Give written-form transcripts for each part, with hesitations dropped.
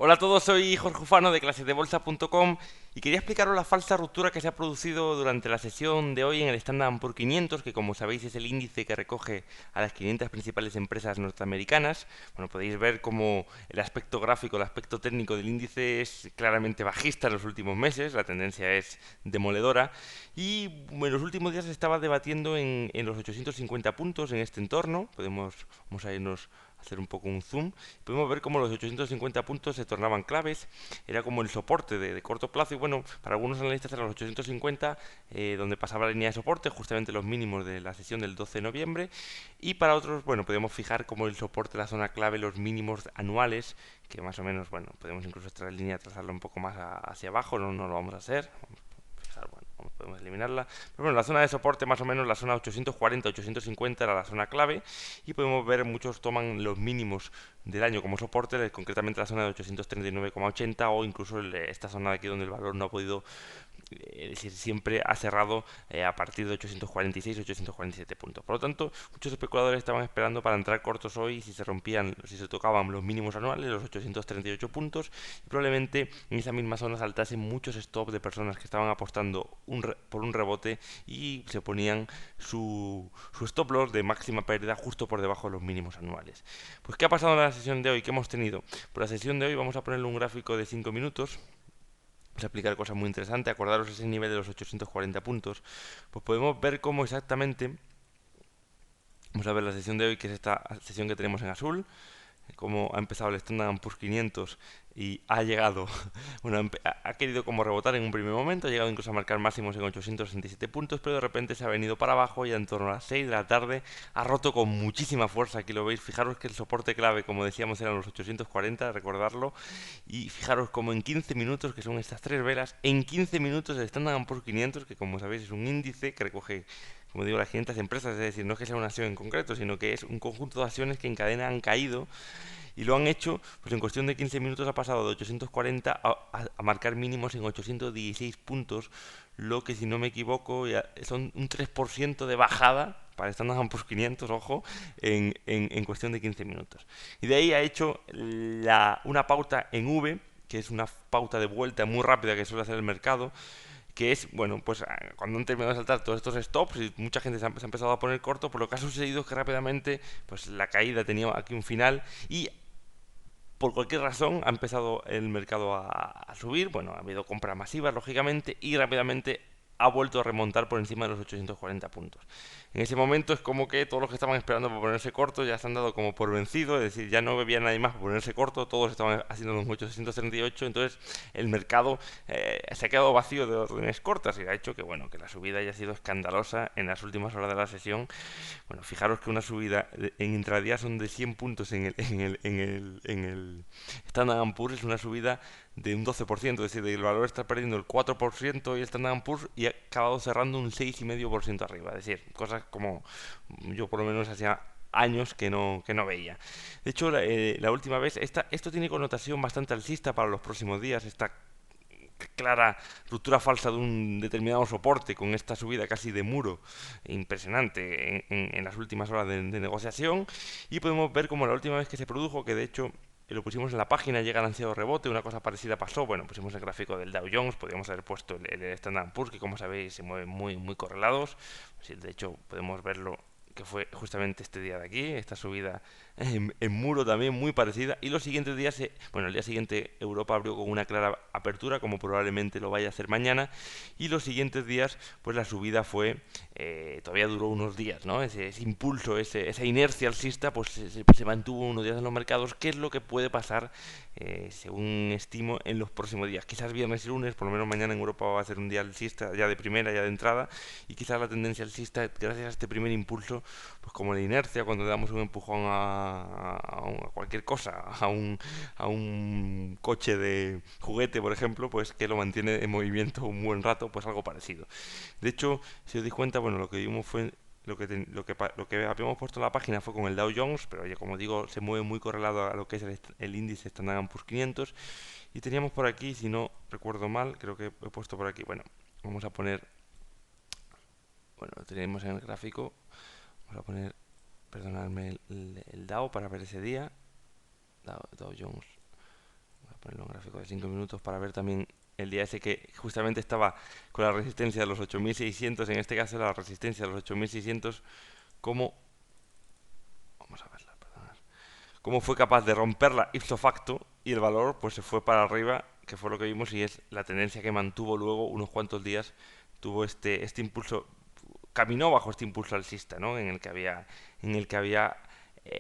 Hola a todos, soy Jorge Ufano de clasesdebolsa.com y quería explicaros la falsa ruptura que se ha producido durante la sesión de hoy en el Standard Poor's 500, que como sabéis es el índice que recoge a las 500 principales empresas norteamericanas. Bueno, podéis ver cómo el aspecto gráfico, el aspecto técnico del índice es claramente bajista en los últimos meses, la tendencia es demoledora y en los últimos días se estaba debatiendo en los 850 puntos en este entorno. Vamos a irnos a hacer un poco un zoom. Podemos ver cómo los 850 puntos se tornaban claves, era como el soporte de corto plazo y bueno, para algunos analistas eran los 850 donde pasaba la línea de soporte, justamente los mínimos de la sesión del 12 de noviembre y para otros, bueno, podemos fijar como el soporte de la zona clave, los mínimos anuales, que más o menos, bueno, podemos incluso esta línea trazarla un poco más hacia abajo, no lo vamos a hacer, bueno, podemos eliminarla. Pero bueno, la zona de soporte más o menos, la zona 840-850 era la zona clave y podemos ver muchos toman los mínimos del año como soporte, concretamente la zona de 839,80 o incluso esta zona de aquí donde el valor no ha podido, es decir, siempre ha cerrado a partir de 846-847 puntos. Por lo tanto, muchos especuladores estaban esperando para entrar cortos hoy si se rompían, si se tocaban los mínimos anuales, los 838 puntos, y probablemente en esa misma zona saltasen muchos stops de personas que estaban apostando por un rebote y se ponían su stop loss de máxima pérdida justo por debajo de los mínimos anuales. Pues, ¿qué ha pasado en la sesión de hoy? ¿Qué hemos tenido? Por la sesión de hoy vamos a ponerle un gráfico de 5 minutos. Vamos a explicar cosas muy interesantes. Acordaros ese nivel de los 840 puntos. Pues podemos ver cómo exactamente. Vamos a ver la sesión de hoy, que es esta sesión que tenemos en azul. Cómo ha empezado el Standard Poor's 500 y ha llegado, bueno, ha querido como rebotar en un primer momento, ha llegado incluso a marcar máximos en 867 puntos, pero de repente se ha venido para abajo y en torno a las 6 de la tarde ha roto con muchísima fuerza. Aquí lo veis, fijaros que el soporte clave, como decíamos, eran los 840, recordarlo, y fijaros como en 15 minutos, que son estas tres velas, en 15 minutos el Standard Poor's 500, que como sabéis es un índice que recoge, como digo, las 500 empresas, es decir, no es que sea una acción en concreto, sino que es un conjunto de acciones que en cadena han caído y lo han hecho, pues en cuestión de 15 minutos ha pasado de 840 a marcar mínimos en 816 puntos, lo que si no me equivoco son un 3% de bajada para Standard Poor's 500, ojo, en cuestión de 15 minutos. Y de ahí ha hecho una pauta en V, que es una pauta de vuelta muy rápida que suele hacer el mercado, que es, bueno, pues cuando han terminado de saltar todos estos stops y mucha gente se ha empezado a poner corto, pues lo que ha sucedido es que rápidamente pues la caída tenía aquí un final y por cualquier razón ha empezado el mercado a subir, bueno, ha habido compras masivas, lógicamente, y rápidamente ha vuelto a remontar por encima de los 840 puntos. En ese momento es como que todos los que estaban esperando por ponerse cortos ya se han dado como por vencido, es decir, ya no había nadie más por ponerse corto, todos estaban haciendo los 838, entonces el mercado se ha quedado vacío de órdenes cortas y ha hecho que, bueno, que la subida haya sido escandalosa en las últimas horas de la sesión. Bueno, fijaros que una subida en intradía son de 100 puntos en el Standard Poor's, es una subida de un 12%, es decir, el valor está perdiendo el 4% y el Standard Poor's y ha acabado cerrando un 6,5% arriba. Es decir, cosas como yo por lo menos hacía años que no veía. De hecho, la última vez, esto tiene connotación bastante alcista para los próximos días, esta clara ruptura falsa de un determinado soporte con esta subida casi de muro impresionante en las últimas horas de negociación y podemos ver como la última vez que se produjo, que de hecho lo pusimos en la página, llega el ansiado rebote, una cosa parecida pasó, bueno, pusimos el gráfico del Dow Jones, podríamos haber puesto el Standard Poor's, que como sabéis se mueven muy correlados, de hecho podemos verlo que fue justamente este día de aquí, esta subida en muro también muy parecida. Y los siguientes días, bueno, el día siguiente Europa abrió con una clara apertura, como probablemente lo vaya a hacer mañana. Y los siguientes días, pues la subida fue, todavía duró unos días, ¿no? Ese impulso, esa inercia alcista, pues se mantuvo unos días en los mercados. ¿Qué es lo que puede pasar, según estimo, en los próximos días? Quizás viernes y lunes, por lo menos mañana en Europa va a ser un día alcista, ya de primera, ya de entrada. Y quizás la tendencia alcista, gracias a este primer impulso, pues como la inercia, cuando le damos un empujón a cualquier cosa, a un coche de juguete, por ejemplo, pues que lo mantiene en movimiento un buen rato, pues algo parecido. De hecho, si os dais cuenta, bueno, lo que vimos fue lo que habíamos puesto en la página fue con el Dow Jones, pero oye, como digo, se mueve muy correlado a lo que es el índice Standard Poor's 500. Y teníamos por aquí, si no recuerdo mal, creo que he puesto por aquí, bueno, vamos a poner, bueno, lo tenemos en el gráfico, vamos a poner, perdonadme, el Dow para ver ese día. Dow Jones. ponerlo en gráfico de 5 minutos para ver también el día ese que justamente estaba con la resistencia de los 8600, en este caso la resistencia de los 8600, como, vamos a verla, perdonad, cómo fue capaz de romperla ipso facto y el valor pues se fue para arriba, que fue lo que vimos y es la tendencia que mantuvo luego unos cuantos días, tuvo este impulso, caminó bajo este impulso alcista, ¿no? En el que había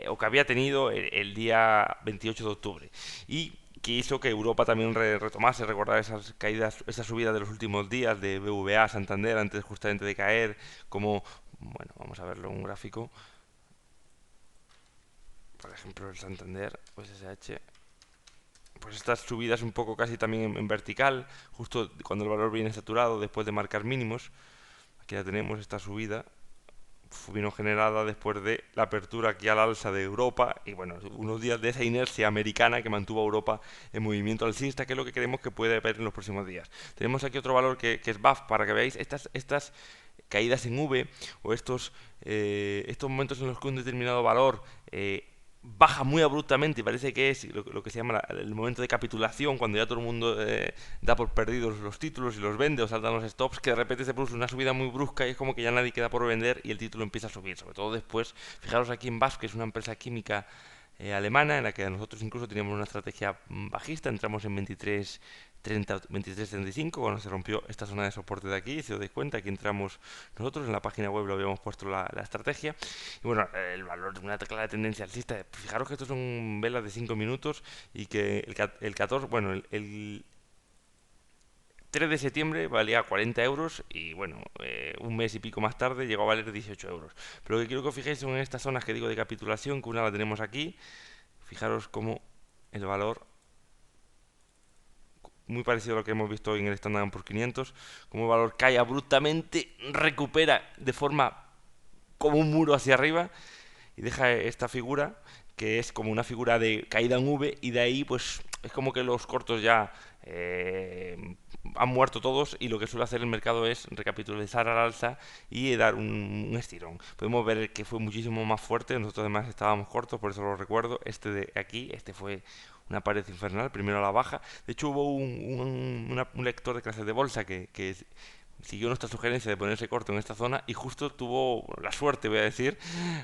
o que había tenido el día 28 de octubre y que hizo que Europa también retomase, recordar esas caídas, esas subidas de los últimos días de BVA, Santander, antes justamente de caer, como, bueno, vamos a verlo en un gráfico, por ejemplo el Santander o SSH, pues estas subidas un poco casi también en vertical, justo cuando el valor viene saturado después de marcar mínimos, aquí ya tenemos esta subida, vino generada después de la apertura aquí al alza de Europa y bueno, unos días de esa inercia americana que mantuvo a Europa en movimiento alcista, que es lo que creemos que puede haber en los próximos días. Tenemos aquí otro valor que es BAF, para que veáis estas caídas en V o estos momentos en los que un determinado valor baja muy abruptamente y parece que es lo que se llama el momento de capitulación, cuando ya todo el mundo da por perdidos los títulos y los vende o saltan los stops, que de repente se produce una subida muy brusca y es como que ya nadie queda por vender y el título empieza a subir, sobre todo después. Fijaros aquí en BASF, que es una empresa química alemana, en la que nosotros incluso teníamos una estrategia bajista, entramos en 23.30, 23.35 cuando se rompió esta zona de soporte de aquí, si os dais cuenta, aquí entramos nosotros, en la página web lo habíamos puesto la estrategia, y bueno, el valor de una clara tendencia alcista, fijaros que estos son velas de 5 minutos y que el 14, bueno, el 3 de septiembre valía 40 euros y bueno, un mes y pico más tarde llegó a valer 18 euros. Pero lo que quiero que os fijéis son en estas zonas que digo de capitulación, que una la tenemos aquí. Fijaros cómo el valor, muy parecido a lo que hemos visto hoy en el Standard Poor's 500, como el valor cae abruptamente, recupera de forma como un muro hacia arriba y deja esta figura que es como una figura de caída en V y de ahí pues es como que los cortos ya han muerto todos y lo que suele hacer el mercado es recapitalizar al alza y dar un estirón. Podemos ver que fue muchísimo más fuerte, nosotros además estábamos cortos, por eso lo recuerdo. Este de aquí, este fue una pared infernal, primero a la baja. De hecho hubo un lector de clases de bolsa que siguió nuestra sugerencia de ponerse corto en esta zona y justo tuvo la suerte, voy a decir,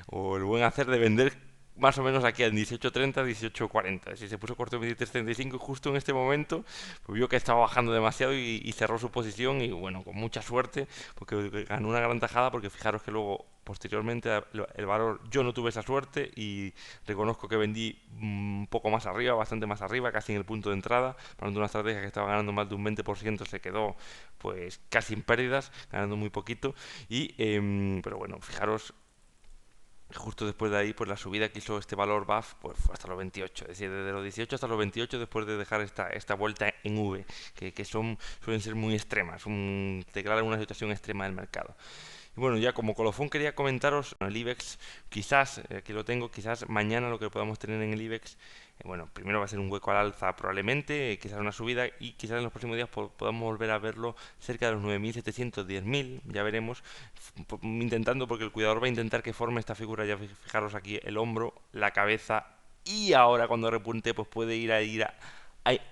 o el buen hacer de vender más o menos aquí en 18.30, 18.40. Si se puso corto en 23.35 y justo en este momento pues vio que estaba bajando demasiado y cerró su posición y bueno, con mucha suerte porque ganó una gran tajada, porque fijaros que luego posteriormente el valor, yo no tuve esa suerte y reconozco que vendí un poco más arriba, bastante más arriba, casi en el punto de entrada, por una estrategia que estaba ganando más de un 20% se quedó pues casi en pérdidas, ganando muy poquito pero bueno, fijaros justo después de ahí, pues la subida que hizo este valor BAF pues fue hasta los 28, es decir, desde los 18 hasta los 28 después de dejar esta vuelta en V, que suelen ser muy extremas, declaran una situación extrema del mercado. Y bueno, ya como colofón quería comentaros el IBEX, quizás, aquí lo tengo, quizás mañana lo que podamos tener en el IBEX, bueno, primero va a ser un hueco al alza probablemente, quizás una subida y quizás en los próximos días podamos volver a verlo cerca de los 9.700, 10.000, ya veremos, intentando, porque el cuidador va a intentar que forme esta figura, ya fijaros aquí el hombro, la cabeza y ahora cuando repunte pues puede ir a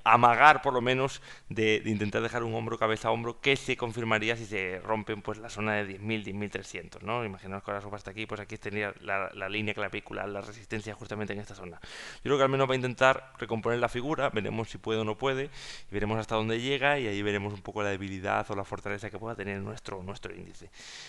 amagar por lo menos de intentar dejar un hombro cabeza a hombro que se confirmaría si se rompen pues la zona de 10.000, 10.300, ¿no? Imaginaos que ahora suba hasta aquí, pues aquí tendría la línea clavicular, la resistencia justamente en esta zona. Yo creo que al menos va a intentar recomponer la figura, veremos si puede o no puede, y veremos hasta dónde llega y ahí veremos un poco la debilidad o la fortaleza que pueda tener nuestro índice.